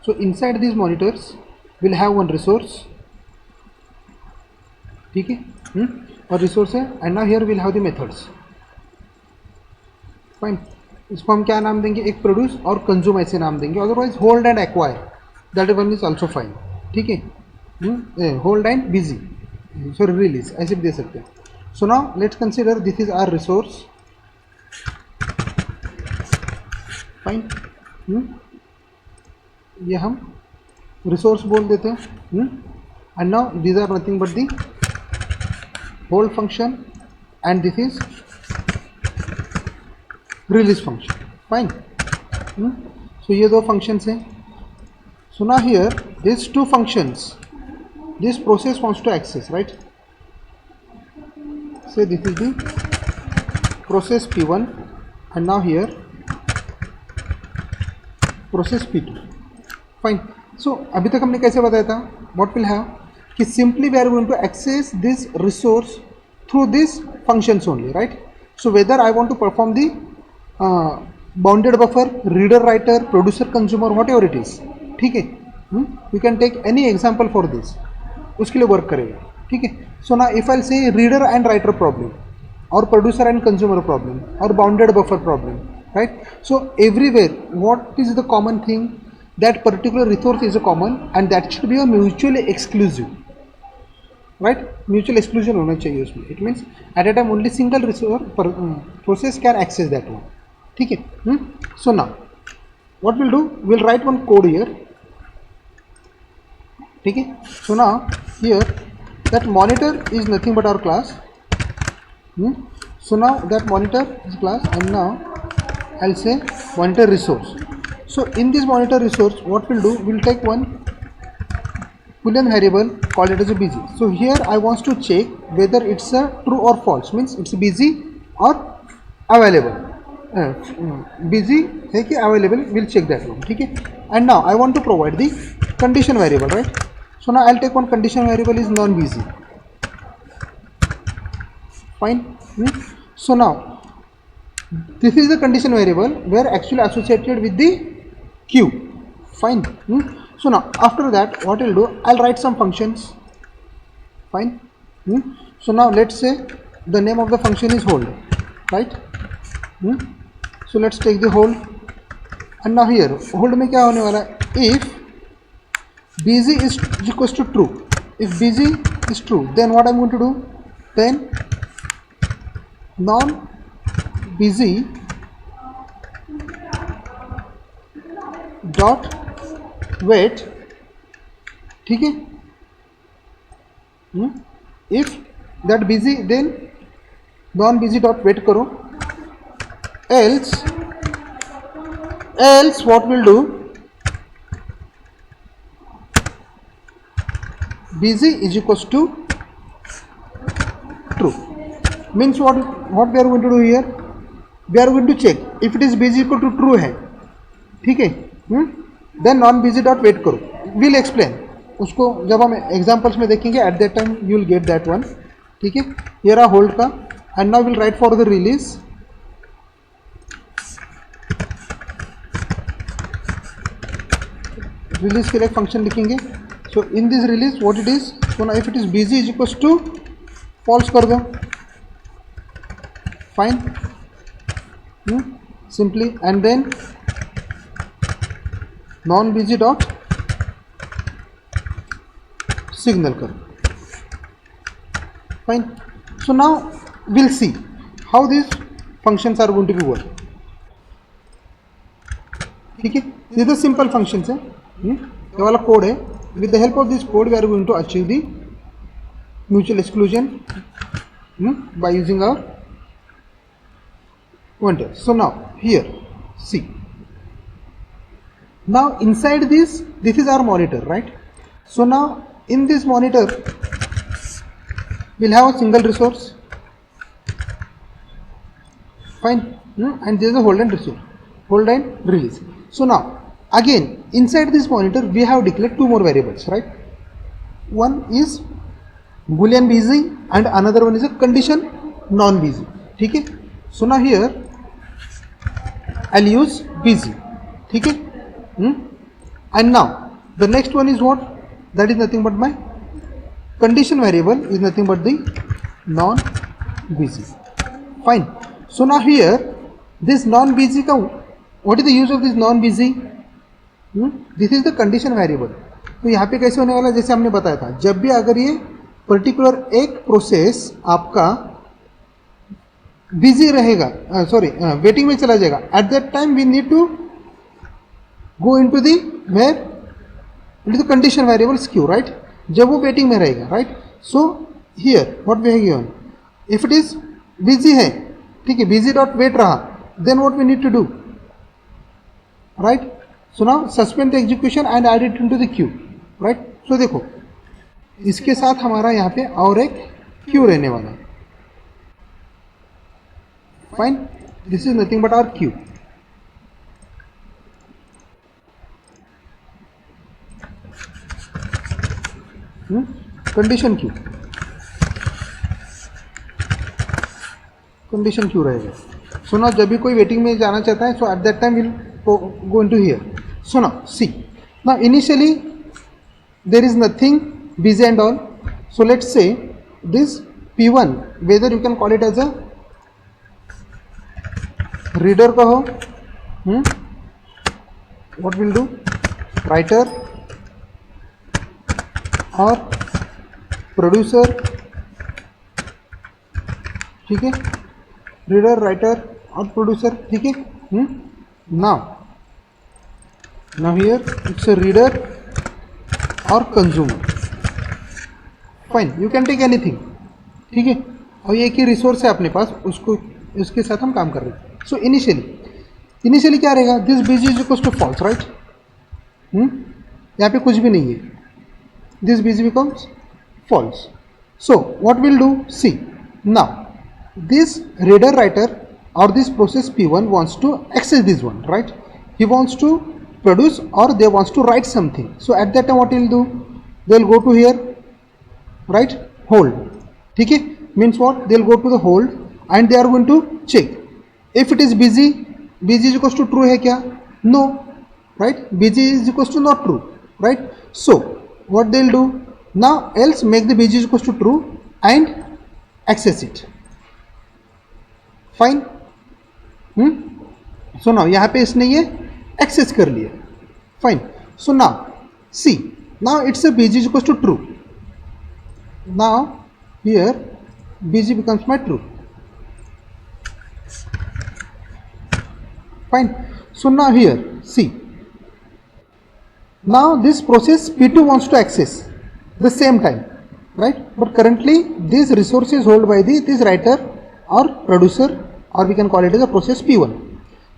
So inside these monitors will have one resource, ठीक है, और रिसोर्स है, and now here will have the methods. Fine. इसको हम क्या नाम देंगे, एक प्रोड्यूस और कंज्यूम ऐसे नाम देंगे, otherwise hold and acquire that one is also fine. ठीक है, hold and busy, sorry release ऐसे भी दे सकते हैं. So now let's consider this is our resource. Fine. ये हम रिसोर्स बोल देते हैं, and now these are nothing but the hold function and this is release function. Fine. So ये दो फंक्शंस हैं. So now here this two functions, this process wants to access, right? Say this is the process P1 and now here process P2. Fine. So अभी तक हमने कैसे बताया था, what will have कि simply we are going to access this resource through this functions only, right? So whether I want to perform the bounded buffer, reader writer, producer consumer, whatever it is, ठीक है, we can take any example for this, उसके लिए work करेगा. ठीक है. सो ना if I say reader and writer problem और producer and consumer problem और bounded buffer problem, right? So everywhere what is the common thing, that particular resource is a common and that should be a mutually exclusive, right? Mutual exclusion होना चाहिए उसमें. It means at a time only single resource process can access that one. ठीक है. So now what will do, will write one code here. ठीक है. So now here that monitor is nothing but our class. So now that monitor is class, and now I'll say monitor resource. So in this monitor resource, what we'll do, we'll take one boolean variable, call it as a busy. So here I want to check whether it's a true or false, means it's busy or available. Busy है कि available, we'll check that one. ठीक है. And now I want to provide the condition variable, right? So now I'll take one condition variable is non-busy. Fine. So now this is the condition variable where actually associated with the queue. Fine. So now after that what I'll do, I'll write some functions. Fine. So now let's say the name of the function is hold, right? So let's take the hold, and now here hold में क्या होने वाला है, if busy is equals to true. If busy is true, then what I'm going to do, then non busy dot wait. ठीक है. If that busy, then non busy dot wait करो. Else what we'll do, busy is equals to true. Means what we are going to do here, we are going to check if it is busy equal to true है. ठीक है. then non busy dot wait करो. we'll explain उसको जब हम examples में देखेंगे, at that time you will get that one. ठीक है. here आ hold का, and now we'll write for the release. release के लिए फंक्शन लिखेंगे. So in this release what it is, so now if it is busy is equals to false कर दो. Fine. Simply, and then non busy dot signal करो. Fine. So now we'll see how these functions are going to be work. ठीक है. These are simple functions है. ये वाला code है. With the help of this code we are going to achieve the mutual exclusion by using our pointer. So now here see, now inside this is our monitor, right? So now in this monitor we'll have a single resource. Fine. And there is a hold and resource, hold and release. So now again inside this monitor we have declared two more variables, right? One is boolean busy and another one is a condition non busy. ठीक है. So now here I'll use busy. ठीक है. And now the next one is what? That is nothing but my condition variable is nothing but the non-busy. Fine. So now here this non-busy का what is the use of this non-busy? This is the condition variable. तो यहाँ पे कैसे होने वाला है, जैसे हमने बताया था, जब भी अगर ये पर्टिकुलर एक प्रोसेस आपका बिजी रहेगा, वेटिंग में चला जाएगा, at that time we need to go into the where into the condition variables queue, right, जब वो वेटिंग में रहेगा, right. So here what we have given, if it is busy है, ठीक है, बिजी डॉट वेट रहा, then what we need to do, right. So now suspend the execution and add it into the queue, right. So देखो इसके साथ हमारा यहाँ पे और एक क्यू रहने वाला है. Fine, this is nothing but our queue. Condition queue, condition queue रहेगा. सो नाउ जब भी कोई वेटिंग में जाना चाहता है, so at that time will go into here. So now see, now initially there is nothing busy and all. So let's say this P1, whether you can call it as a reader kaho, what will do, writer or producer, ठीक है, reader, writer और producer, ठीक है. Now here it's a reader or consumer. Fine, you can take anything, ठीक है. और ये एक ही रिसोर्स है अपने पास, उसको इसके साथ हम काम कर रहे हैं. सो इनिशियली क्या रहेगा, this busy is equals to false, right. यहाँ पे कुछ भी नहीं है, this busy becomes false. So what will do, see now this reader writer or this process P1 wants to access this one, right. He wants to produce or they wants to write something. So at that time what he'll do, they'll go to here, right, hold, ठीक है. Means what, they'll go to the hold and they are going to check if it is busy. Busy is equals to true है क्या, no, right. Busy is equals to not true, right. So what they'll do now, else make the busy is equals to true and access it. Fine. So now यहाँ पे इसने ये access कर लिया. Fine. So now see, now it's a busy equals to true. Now here busy becomes my true. Fine. So now here see, now this process P2 wants to access the same time, right, but currently this resource is held by this writer or producer, or we can call it as a process P1,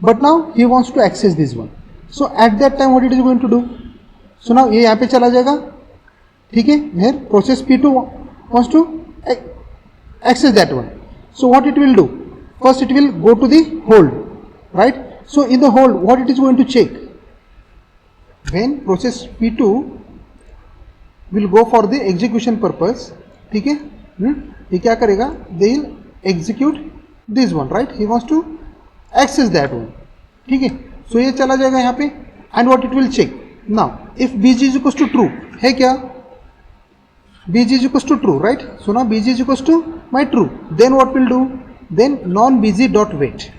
but now he wants to access this one. So at that time what it is going to do, so now ये यहाँ पे चला जाएगा, ठीक है. here process P2 wants to access that one. So what it will do, first it will go to the hold, right. So in the hold what it is going to check, when process P2 will go for the execution purpose, ठीक है. ये क्या करेगा, they will execute this one, right. He wants to access that one, ठीक है. So ये चला जाएगा यहाँ पे and what it will check, now if BG is equals to true है क्या, BG is equals to true, right. So now BG is equals to my true, then what will do, then non busy dot wait,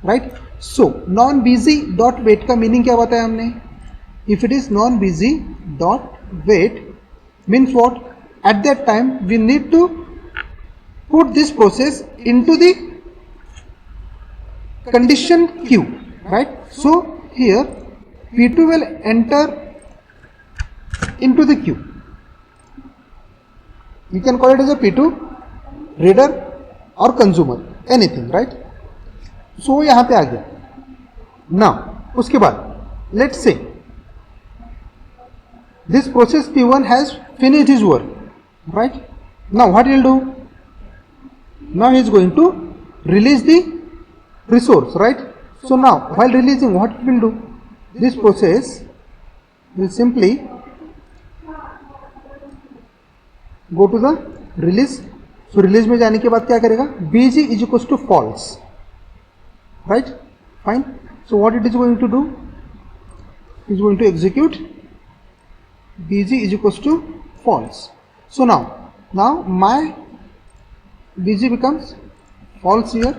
right. So non busy dot wait का meaning क्या बताया हमने, if it is non busy dot wait means what, at that time we need to put this process into the condition queue, right. So here P2 will enter into the queue. You can call it as a P2, reader or consumer, anything, right. So यहाँ पे आ गया. Now उसके बाद let's say this process P1 has finished his work, right. Now what he will do, now he is going to release the resource, right. So now while releasing what it will do, this process will simply go to the release. So release में जाने के बाद क्या करेगा, BG is equals to false, right. Fine. So what it is going to do, is going to execute bg is equals to false. So now my bg becomes false here.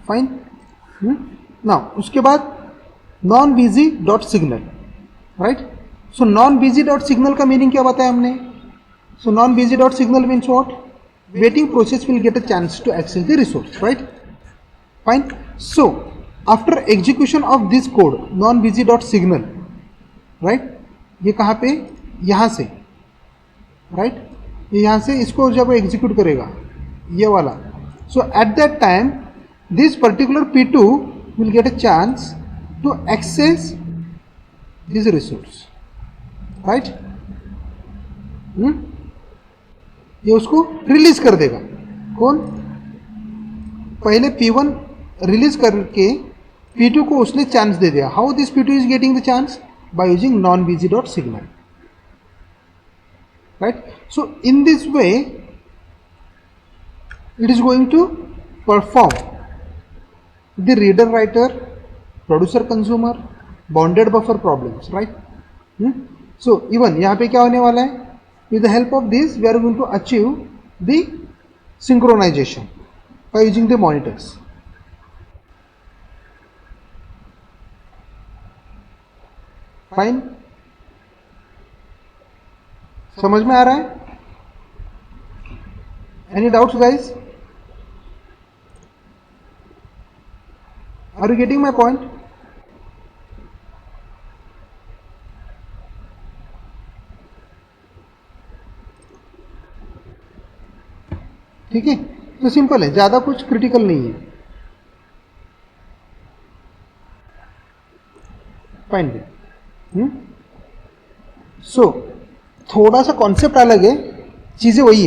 Fine. Now उसके बाद non बीजी dot signal, right. So non बीजी dot signal का meaning क्या बताया हमने? So non busy dot signal means what? Waiting process will get a chance to access the resource, right. Fine. So after execution of this code non busy dot signal, right, ये कहाँ पे? यहाँ से, right. ये यहाँ से इसको जब एग्जीक्यूट करेगा ये वाला, so at that time this particular P2 will get a chance to access this resource, right. ये उसको रिलीज कर देगा. कौन? पहले P1 रिलीज करके P2 को उसने चांस दे दिया. How this P2 is getting the chance? By using non busy dot signal, right. So in this way it is going to perform the reader writer, producer consumer, bounded buffer problems, right. So even यहाँ पे क्या होने वाला है? with the help of this we are going to achieve the synchronization by using the monitors. Fine. समझ में आ रहा है? Any doubts guys? Are you getting my point? ठीक है, तो सिंपल है, ज़्यादा कुछ क्रिटिकल नहीं है. फाइन. सो थोड़ा सा कॉन्सेप्ट अलग है, चीज़ें वही है.